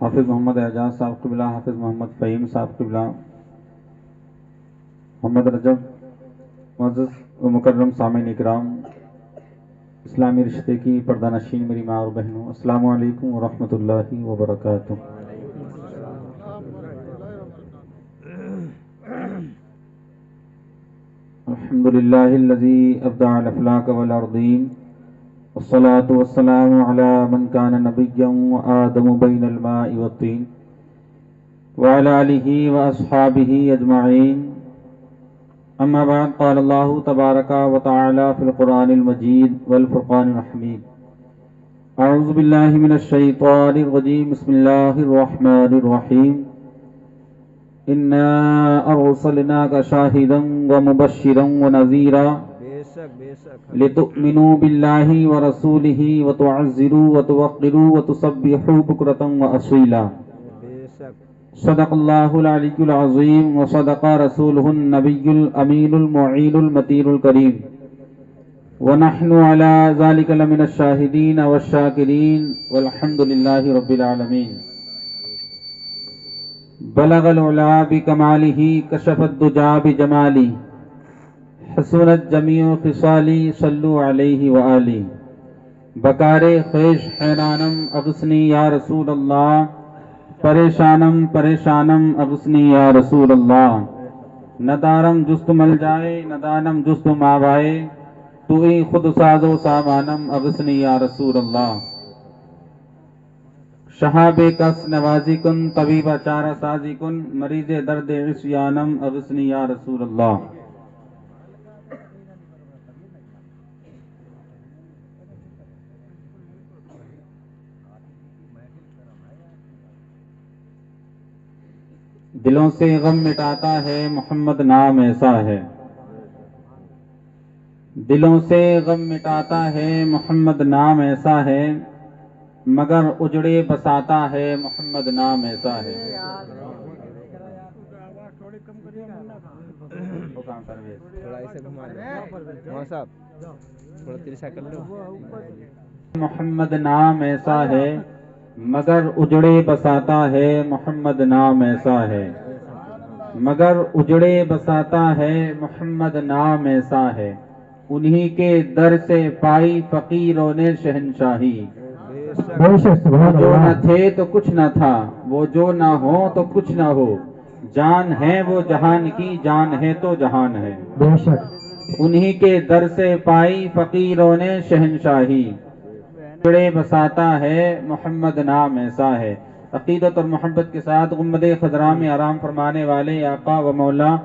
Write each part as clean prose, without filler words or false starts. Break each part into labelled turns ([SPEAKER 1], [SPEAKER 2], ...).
[SPEAKER 1] حافظ محمد اعجاز صاحب قبلہ، حافظ محمد فہیم صاحب قبلہ، محمد رجب، معزز و مکرم سامعین اکرام، اسلامی رشتے کی پردہ نشین میری ماں اور بہنوں، السلام علیکم ورحمۃ اللہ وبرکاتہ۔ الحمد للہ الذی ابدع الافلاک والارضین، والصلاة والسلام علی من کان نبیا وآدم بین الماء والطین، وعلی آلہ واصحابہ اجمعین۔ اما بعد، قال اللہ تبارک و تعالی فی القرآن المجید والفرقان الحمید، اعوذ باللہ من الشیطان الرجیم، بسم اللہ الرحمن الرحیم، انا ارسلناک شاہدا ومبشرا ونذیرا لتؤمنوا باللہ ورسولہ وتعزروه وتوقروه وتسبحوه بکرة واصیلا۔ صدق اللہ العلی العظیم وصدق رسولہ النبی الامین المعین المتین الکریم، ونحن علی ذلک لمن الشاہدین والشاکرین والحمد للہ رب العالمین۔ بلغ العلا بکمالہ، کشف الدجا بجمالہ، حسنت جمیع خصالی، صلو علیہ وآلہ۔ بکار خیش حیرانم اغثنی یا رسول اللہ، پریشانم پریشانم اغثنی یا رسول اللہ۔ ندارم جست مل جائے، ندانم جست ماوائے، تو ہی خود ساز و سامانم اغثنی یا رسول اللہ۔ شہاب کس نوازی کن، طبیب چارہ سازی کن، مریض درد عصیانم اغثنی یا رسول اللہ۔ دلوں سے غم مٹاتا ہے محمد نام ایسا ہے، دلوں سے غم مٹاتا ہے محمد نام ایسا ہے، مگر اجڑے بساتا ہے محمد نام ایسا ہے۔ محمد نام ایسا ہے، مگر اجڑے بساتا ہے محمد نام ایسا ہے، مگر اجڑے بساتا ہے محمد نام ایسا ہے۔ انہی کے در سے پائی فقیروں نے شہنشاہی، وہ جو نہ تھے تو کچھ نہ تھا، وہ جو نہ ہو تو کچھ نہ ہو، جان ہے وہ جہان کی، جان ہے تو جہان ہے۔ انہی کے در سے پائی فقیروں نے شہنشاہی، اجڑے بساتا ہے محمد نام ایسا ہے۔ عقیدت اور محبت کے ساتھ گنبد خضراء میں آرام فرمانے والے آقا و مولا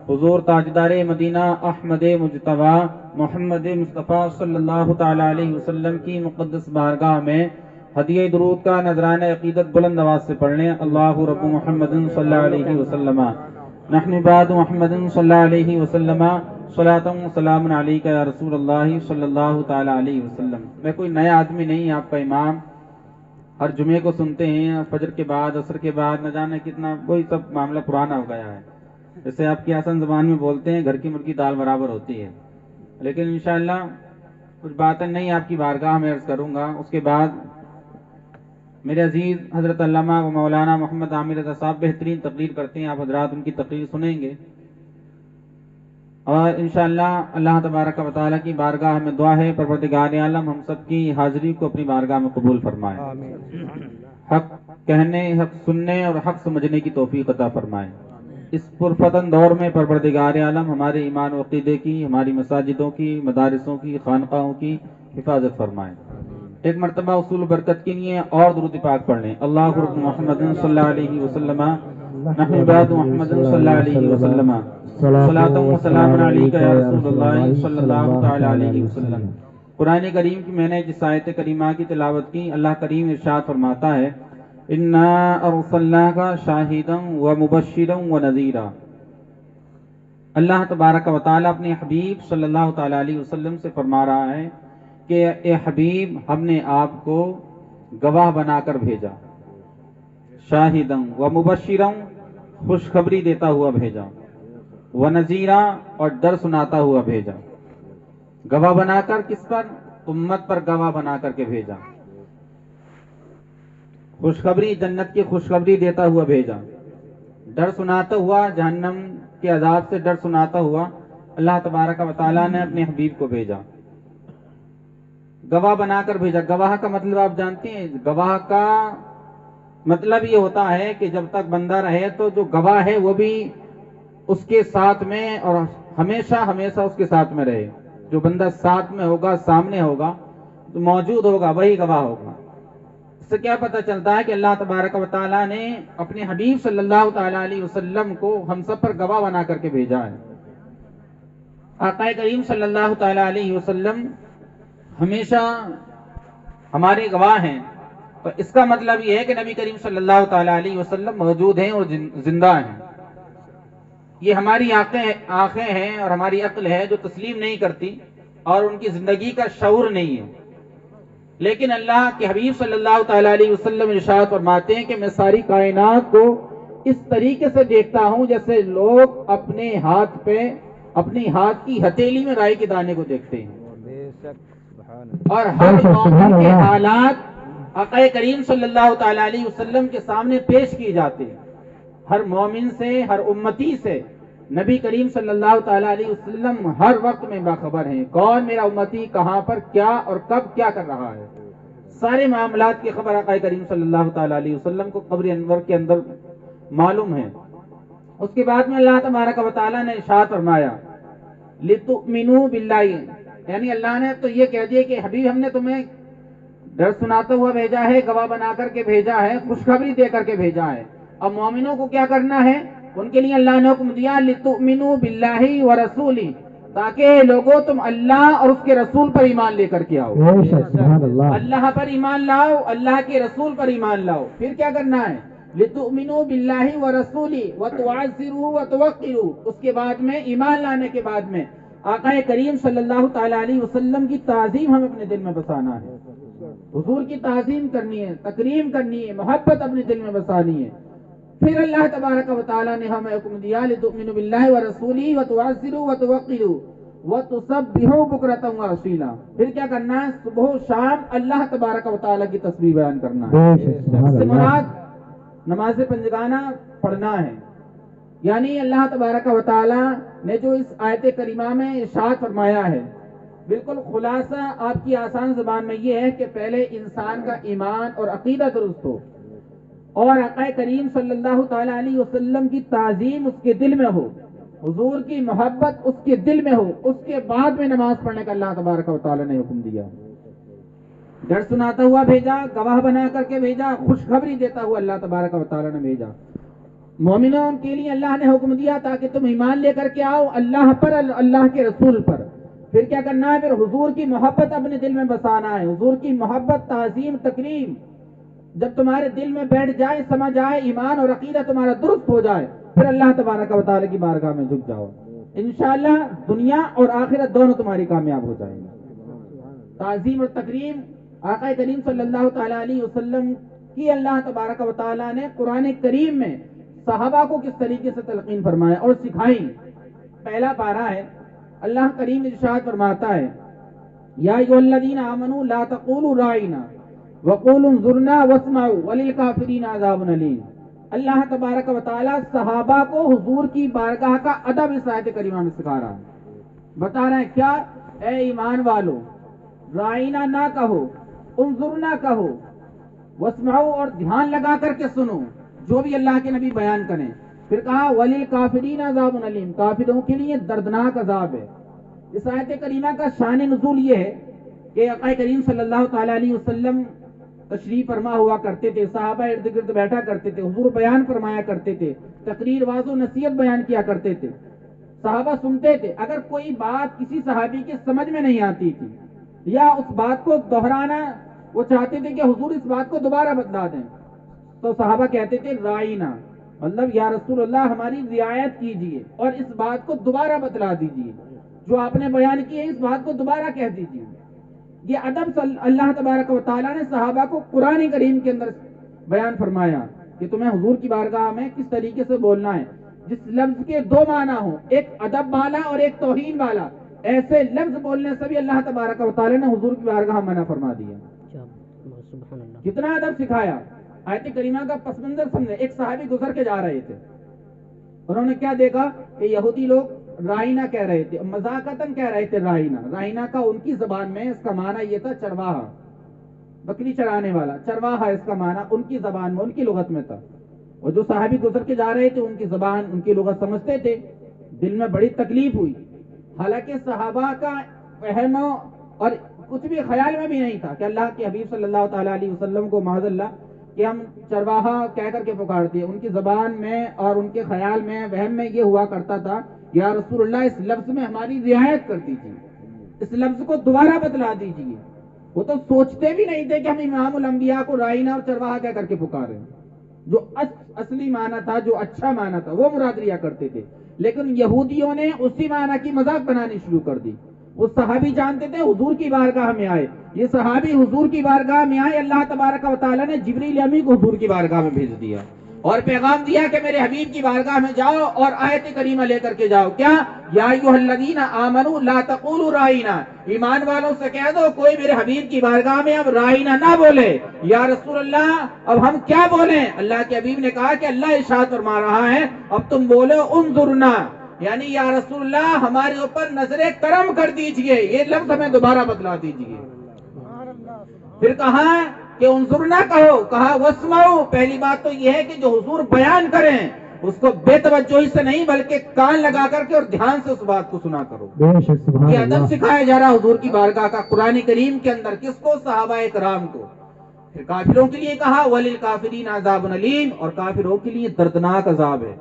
[SPEAKER 1] حضور تاجدار مدینہ احمد مجتبی محمد مصطفیٰ صلی اللہ تعالی علیہ وسلم کی مقدس بارگاہ میں ہدیہ درود کا نذرانہ عقیدت بلند آواز سے پڑھ لیں۔ اللہ رب محمد صلی اللہ علیہ وسلم، نحن بعد محمد صلی اللہ علیہ وسلم، صلاۃ و سلام علیک یا رسول اللہ صلی اللہ تعالی علیہ وسلم۔ میں کوئی نیا آدمی نہیں، آپ کا امام، ہر جمعے کو سنتے ہیں، فجر کے بعد عصر کے بعد، نہ جانے کتنا، وہی سب معاملہ پرانا ہو گیا ہے۔ جیسے آپ کی آسان زبان میں بولتے ہیں، گھر کی مرغی دال برابر ہوتی ہے۔ لیکن انشاءاللہ کچھ باتیں نہیں آپ کی بارگاہ میں عرض کروں گا۔ اس کے بعد میرے عزیز حضرت علامہ و مولانا محمد عامر رضا صاحب بہترین تقریر کرتے ہیں، آپ حضرات ان کی تقریر سنیں گے، اور انشاءاللہ اللہ تبارک و تعالیٰ کی بارگاہ میں دعا ہے پروردگار عالم ہم سب کی حاضری کو اپنی بارگاہ میں قبول فرمائے، حق کہنے، حق سننے اور حق سمجھنے کی توفیق عطا فرمائے۔ اس پرفتن دور میں پروردگار عالم ہمارے ایمان و عقیدے کی، ہماری مساجدوں کی، مدارسوں کی، خانقاہوں کی حفاظت فرمائے۔ ایک مرتبہ اصول برکت کے لیے اور درود پاک پڑھ لیں۔ اللہ رب محمد صلی اللہ علیہ وسلم، نحن بعد محمد صلی اللہ علیہ وسلم، صلاۃ و سلام علیک یا رسول اللہ صلی اللہ تعالی علیہ وسلم۔ قرآن کریم کی میں نے جس آیت کریمہ کی تلاوت کی، اللہ کریم ارشاد فرماتا ہے انا ارسلناک شاہدا ومبشرا ونذیرا۔ اللہ تبارک و تعالیٰ اپنے حبیب صلی اللہ تعالی علیہ وسلم سے فرما رہا ہے کہ اے حبیب، ہم نے آپ کو گواہ بنا کر بھیجا، شاہدا ومبشرا، خوشخبری دیتا ہوا بھیجا، ونذیرا، اور ڈر سناتا ہوا بھیجا۔ گواہ بنا کر کس پر؟ امت پر گواہ بنا کر کے بھیجا، خوشخبری جنت کی خوشخبری دیتا ہوا بھیجا، ڈر سناتا ہوا، جہنم کے عذاب سے ڈر سناتا ہوا اللہ تبارک و تعالیٰ نے اپنے حبیب کو بھیجا، گواہ بنا کر بھیجا۔ گواہ کا مطلب آپ جانتے ہیں؟ گواہ کا مطلب یہ ہوتا ہے کہ جب تک بندہ رہے تو جو گواہ ہے وہ بھی اس کے ساتھ میں اور ہمیشہ ہمیشہ اس کے ساتھ میں رہے۔ جو بندہ ساتھ میں ہوگا، سامنے ہوگا، موجود ہوگا، وہی گواہ ہوگا۔ اس سے کیا پتہ چلتا ہے کہ اللہ تبارک و تعالیٰ نے اپنے حبیب صلی اللہ تعالیٰ علیہ وسلم کو ہم سب پر گواہ بنا کر کے بھیجا ہے۔ آقا کریم صلی اللہ تعالیٰ علیہ وسلم ہمیشہ ہمارے گواہ ہیں، تو اس کا مطلب یہ ہے کہ نبی کریم صلی اللہ تعالیٰ علیہ وسلم موجود ہیں اور زندہ ہیں۔ یہ ہماری آنکھیں ہیں اور ہماری عقل ہے جو تسلیم نہیں کرتی اور ان کی زندگی کا شعور نہیں ہے، لیکن اللہ کے حبیب صلی اللہ تعالیٰ علیہ وسلم ارشاد فرماتے ہیں کہ میں ساری کائنات کو اس طریقے سے دیکھتا ہوں جیسے لوگ اپنے ہاتھ پہ اپنی ہاتھ کی ہتھیلی میں رائی کے دانے کو دیکھتے ہیں، اور ہر مومن کے حالات آقا کریم صلی اللہ تعالیٰ علیہ وسلم کے سامنے پیش کیے جاتے ہیں۔ ہر مومن سے، ہر امتی سے نبی کریم صلی اللہ تعالیٰ علیہ وسلم ہر وقت میں باخبر ہیں، کون میرا امتی کہاں پر کیا اور کب کیا کر رہا ہے، سارے معاملات کی خبر آقا کریم صلی اللہ تعالیٰ علیہ وسلم کو قبر انور کے اندر معلوم ہے۔ اس کے بعد میں اللہ تبارک و تعالیٰ نے ارشاد فرمایا لِتُؤْمِنُوا بِاللَّهِ، یعنی اللہ نے تو یہ کہہ دیا کہ حبیب ہم نے تمہیں ڈر سناتا ہوا بھیجا ہے، گواہ بنا کر کے بھیجا ہے، خوشخبری دے کر کے بھیجا ہے۔ اب مومنوں کو کیا کرنا ہے؟ ان کے لیے اللہ نے حکم دیا لِتُؤْمِنُوا بِاللَّهِ وَرَسُولِهِ، تاکہ لوگوں تم اللہ اور اس کے رسول پر ایمان لے کر کے آؤ۔ اللہ پر ایمان لاؤ، اللہ کے رسول پر ایمان لاؤ۔ پھر کیا کرنا ہے؟ لِتُؤْمِنُوا بِاللَّهِ وَرَسُولِهِ وَتُعَزِّرُوهُ وَتُوَقِّرُوهُ، اس کے بعد میں ایمان لانے کے بعد میں آقا کریم صلی اللہ تعالیٰ علیہ وسلم کی تعظیم ہمیں اپنے دل میں بسانا ہے، حضور کی تعظیم کرنی ہے، تکریم کرنی ہے، محبت اپنے دل میں بسانی ہے۔ پھر اللہ تبارک و تعالیٰ نے ہمیں حکم دیا لِتُؤْمِنُوا بِاللَّهِ وَرَسُولِهِ وَتُعَزِّرُوهُ وَتُوَقِّرُوهُ وَتُسَبِّحُوهُ بُكْرَةً وَأَصِيلًا، پھر کیا کرنا ہے؟ صبح و شام اللہ تبارک و تعالیٰ کی تسبیح بیان کرنا ہے۔ اس سے مراد نماز پنجگانہ پڑھنا ہے، یعنی اللہ تبارک و تعالیٰ نے جو اس آیت کریمہ میں ارشاد فرمایا ہے، بالکل خلاصہ آپ کی آسان زبان میں یہ ہے کہ پہلے انسان کا ایمان اور عقیدہ درست ہو، اور آقا کریم صلی اللہ تعالیٰ علیہ وسلم کی تعظیم اس کے دل میں ہو، حضور کی محبت اس کے دل میں ہو، اس کے بعد میں نماز پڑھنے کا اللہ تبارک و تعالیٰ نے حکم دیا۔ ڈر سناتا ہوا بھیجا، گواہ بنا کر کے بھیجا، خوشخبری دیتا ہوا اللہ تبارک و تعالیٰ نے بھیجا۔ مومنوں کے لیے اللہ نے حکم دیا تاکہ تم ایمان لے کر کے آؤ اللہ پر، اللہ کے رسول پر۔ پھر کیا کرنا ہے؟ پھر حضور کی محبت اپنے دل میں بسانا ہے، حضور کی محبت، تعظیم، تکریم جب تمہارے دل میں بیٹھ جائے، سمجھ آئے، ایمان اور عقیدہ تمہارا درست ہو جائے، پھر اللہ تبارک و تعالیٰ کی بارگاہ میں جھک جاؤ، انشاءاللہ دنیا اور آخرت دونوں تمہاری کامیاب ہو جائیں گے۔ تعظیم اور تکریم آقا کریم صلی اللہ تعالیٰ علیہ وسلم کی اللہ تبارک و تعالیٰ نے قرآن کریم میں صحابہ کو کس طریقے سے تلقین فرمایا اور سکھائی۔ پہلا پارہ ہے، اللہ کریم ارشاد فرماتا ہے یا ایھا الذین آمنوا لا تقولوا راعینا وقولوا انظرنا واسمعوا وللکافرین عذاب الیم۔ اللہ تبارک و تعالیٰ صحابہ کو حضور کی بارگاہ کا ادب اس آیت کریمہ میں سکھا رہا ہے، بتا رہے ہیں کیا؟ اے ایمان والو، راعینا نہ کہو، انظرنا کہو، واسمعوا اور دھیان لگا کر کے سنو جو بھی اللہ کے نبی بیان کریں۔ پھر کہا وَلِلْكَافِرِينَ عَذَابٌ أَلِيمٌ، کافروں کے لیے دردناک عذاب ہے۔ اس آیت کریمہ کا شان نزول یہ ہے کہ آقا کریم صلی اللہ تعالیٰ علیہ وسلم تشریف فرما ہوا کرتے تھے، صحابہ ارد گرد بیٹھا کرتے تھے، حضور بیان فرمایا کرتے تھے، تقریر، واعظ و نصیحت بیان کیا کرتے تھے، صحابہ سنتے تھے۔ اگر کوئی بات کسی صحابی کے سمجھ میں نہیں آتی تھی یا اس بات کو دہرانا وہ چاہتے تھے کہ حضور اس بات کو دوبارہ بتلا دیں، تو صحابہ کہتے تھے رائنا، مطلب یا رسول اللہ ہماری رعایت کیجئے اور اس بات کو دوبارہ بتلا دیجئے، جو آپ نے بیان کی ہے اس بات کو دوبارہ کہہ دیجئے۔ یہ ادب اللہ تبارک و تعالیٰ نے صحابہ کو قرآن کریم کے اندر بیان فرمایا کہ تمہیں حضور کی بارگاہ میں کس طریقے سے بولنا ہے، جس لفظ کے دو معنی ہوں، ایک ادب والا اور ایک توہین والا، ایسے لفظ بولنے سے بھی اللہ تبارک و تعالیٰ نے حضور کی بارگاہ منع فرما دیا۔ کتنا ادب سکھایا،
[SPEAKER 2] آیت کریمہ کا پس منظر سمجھے. ایک صحابی گزر کے جا رہے تھے, انہوں نے کیا دیکھا کہ یہودی لوگ رائنا کہہ رہے تھے, مذاقتاً کہہ رہے تھے رائنا. رائنا کا ان کی زبان میں اس کا معنی یہ تھا چرواہا, بکری چرانے والا. چرواہا اس کا معنی ان کی زبان میں, ان کی لغت میں تھا. اور جو صحابی گزر کے جا رہے تھے ان کی زبان, ان کی لغت سمجھتے تھے. دل میں بڑی تکلیف ہوئی. حالانکہ صحابہ کا وہم اور کچھ بھی خیال میں بھی نہیں تھا کہ اللہ کے حبیب صلی اللہ تعالیٰ علیہ وسلم کو معاذ اللہ کہ ہم چرواہا کہہ کر کے پکارتے. ان کی زبان میں اور ان کے خیال میں, وہم میں یہ ہوا کرتا تھا, یا رسول اللہ اس لفظ میں ہماری رعایت کر دیجیے, اس لفظ کو دوبارہ بتلا دیجیے. وہ تو سوچتے بھی نہیں تھے کہ ہم امام الانبیاء کو رائنا اور چرواہا کہہ کر کے پکارے. جو اصلی معنی تھا, جو اچھا معنی تھا, وہ مراد لیا کرتے تھے. لیکن یہودیوں نے اسی معنی کی مذاق بنانی شروع کر دی. وہ صحابی جانتے تھے حضور کی بارگاہ میں آئے, یہ صحابی حضور کی بارگاہ میں آئے, اللہ تبارک و تعالیٰ نے جبریل امی کو حضور کی بارگاہ میں بھیج دیا اور پیغام دیا کہ میرے حبیب کی بارگاہ میں جاؤ اور آیت کریمہ لے کر کے جاؤ. کیا؟ یا ایھا الذین آمنوا لا تقولوا رائنا, ایمان والوں سے کہہ دو کوئی میرے حبیب کی بارگاہ میں اب رائنا نہ بولے. یا رسول اللہ اب ہم کیا بولیں؟ اللہ کے حبیب نے کہا کہ اللہ ارشاد فرما رہا ہے اب تم بولو انظرنا, یعنی یا رسول اللہ ہمارے اوپر نظر کرم کر دیجئے, یہ لفظ ہمیں دوبارہ بتلا دیجئے. پھر کہا کہ انظرنا کہو, کہا واسمعوا. پہلی بات تو یہ ہے کہ جو حضور بیان کریں اس کو بے توجہی سے نہیں بلکہ کان لگا کر کے اور دھیان سے اس بات کو سنا کرو. یہ ادب سکھایا جا رہا حضور کی بارگاہ کا قرآن کریم کے اندر. کس کو؟ صحابہ کرام کو. پھر کافروں کے لیے کہا وللکافرین عذاب علیم, اور کافروں کے لیے دردناک عذاب ہے.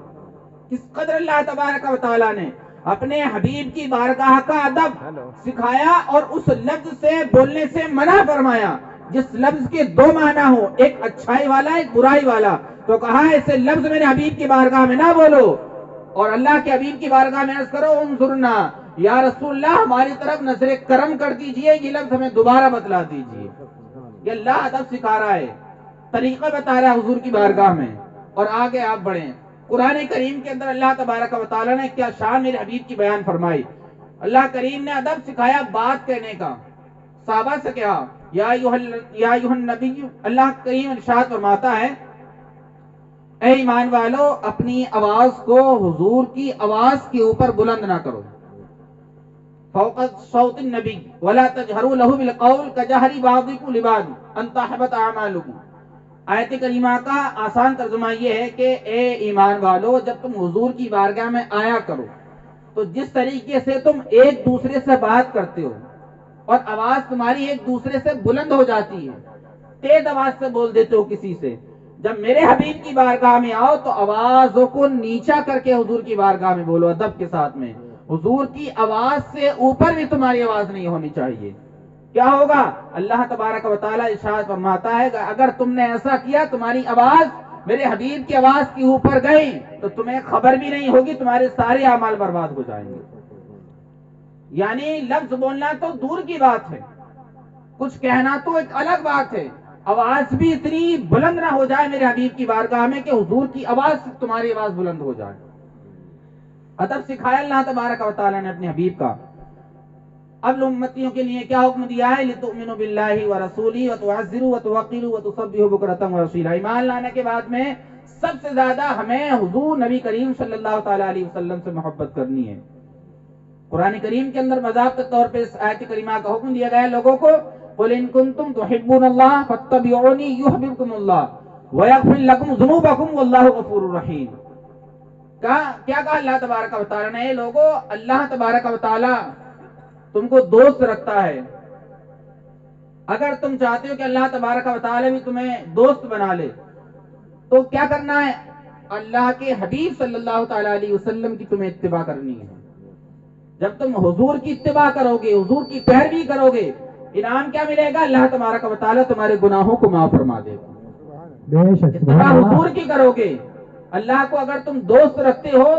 [SPEAKER 2] کس قدر اللہ تبارک و تعالیٰ نے اپنے حبیب کی بارگاہ کا ادب سکھایا اور اس لفظ سے بولنے سے منع فرمایا جس لفظ کے دو معنی ہو, ایک اچھائی والا ایک برائی والا. تو کہا ایسے لفظ میرے حبیب کی بارگاہ میں نہ بولو, اور اللہ کے حبیب کی بارگاہ میں عرض کرو انظرنا, یا رسول اللہ ہماری طرف نظر کرم کر دیجئے, یہ لفظ ہمیں دوبارہ بتلا دیجئے. یہ اللہ ادب سکھا رہا ہے, طریقہ بتا رہا ہے حضور کی بارگاہ میں. اور آگے آپ بڑھیں. قرآن کریم کے اندر اللہ تبارک و تعالیٰ نے کیا شان میرے حبیب کی بیان فرمائی. اللہ کریم نے ادب سکھایا بات کہنے کا. صحابہ سے کہا یا ایھا النبی, اللہ کریم ارشاد فرماتا ہے اے ایمان والو اپنی آواز کو حضور کی آواز کے اوپر بلند نہ کرو. فوق صوت النبی ولا تجہروا له بالقول کجہر بعضکم لبعض ان تحبط اعمالکم. آیت کریمہ کا آسان ترجمہ یہ ہے کہ اے ایمان والو جب تم حضور کی بارگاہ میں آیا کرو تو جس طریقے سے تم ایک دوسرے سے بات کرتے ہو اور آواز تمہاری ایک دوسرے سے بلند ہو جاتی ہے, تیز آواز سے بول دیتے ہو کسی سے, جب میرے حبیب کی بارگاہ میں آؤ تو آواز کو نیچا کر کے حضور کی بارگاہ میں بولو ادب کے ساتھ میں. حضور کی آواز سے اوپر بھی تمہاری آواز نہیں ہونی چاہیے. کیا ہوگا؟ اللہ تبارک و تعالیٰ ارشاد فرماتا ہے کہ اگر تم نے ایسا کیا تمہاری آواز میرے حبیب کی آواز کے اوپر گئی تو تمہیں خبر بھی نہیں ہوگی, تمہارے سارے اعمال برباد ہو جائیں گے. یعنی لفظ بولنا تو دور کی بات ہے, کچھ کہنا تو ایک الگ بات ہے, آواز بھی اتنی بلند نہ ہو جائے میرے حبیب کی بارگاہ میں کہ حضور کی آواز سے تمہاری آواز بلند ہو جائے. ادب سکھایا اللہ تبارک و تعالیٰ نے اپنے حبیب کا. اب امتیوں کے لیے کیا حکم دیا ہے؟ لتؤمنوا باللہ ورسولہ وتعزروہ وتوقروہ وتصبحوہ بکرۃ واصیلا. ایمان لانے کے بعد میں سب سے زیادہ ہمیں حضور نبی کریم صلی اللہ تعالیٰ علیہ وسلم سے محبت کرنی ہے. قرآن کریم کے اندر مذاق کے طور پہ اس آیت کریمہ کا حکم دیا گیا ہے لوگوں کو قل ان کنتم تحبون اللہ فاتبعونی یحببکم اللہ ویغفر لکم ذنوبکم واللہ غفور رحیم. کیا کہا اللہ تبارک و تعالیٰ نے؟ لوگوں اللہ تبارک و تعالیٰ تم کو دوست رکھتا ہے. اگر تم چاہتے ہو کہ اللہ تبارک و تعالیٰ بھی تمہیں دوست بنا لے تو کیا کرنا ہے؟ اللہ کے حبیب صلی اللہ تعالیٰ علیہ وسلم کی تمہیں اتباع کرنی ہے. جب تم حضور کی اتباع کرو گے, حضور کی پیروی کرو گے, انعام کیا ملے گا؟ اللہ تبارک و تعالیٰ تمہارے گناہوں کو معاف فرما دے گا. اتباع حضور کی کرو گے. اللہ کو اگر تم دوست رکھتے ہو,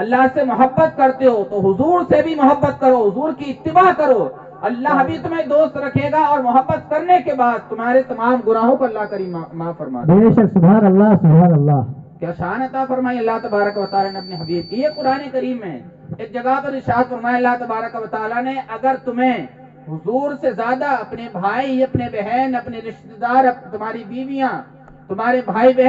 [SPEAKER 2] اللہ سے محبت کرتے ہو تو حضور سے بھی محبت کرو, حضور کی اتباع کرو. اللہ بھی تمہیں دوست رکھے گا اور محبت کرنے کے بعد تمہارے تمام گناہوں کو اللہ کریم معاف فرما دے گا.
[SPEAKER 3] سبحان اللہ سبحان اللہ.
[SPEAKER 2] کیا شان عطا فرمائی اللہ تبارک و تعالیٰ نے اپنے حبیب کی. یہ قرآن کریم میں ایک جگہ پر ارشاد فرمایا اللہ تبارک و تعالیٰ نے اگر تمہیں حضور سے زیادہ اپنے بھائی, اپنے بہن, اپنے رشتہ دار, تمہاری بیویاں تمہارے بھائی بہن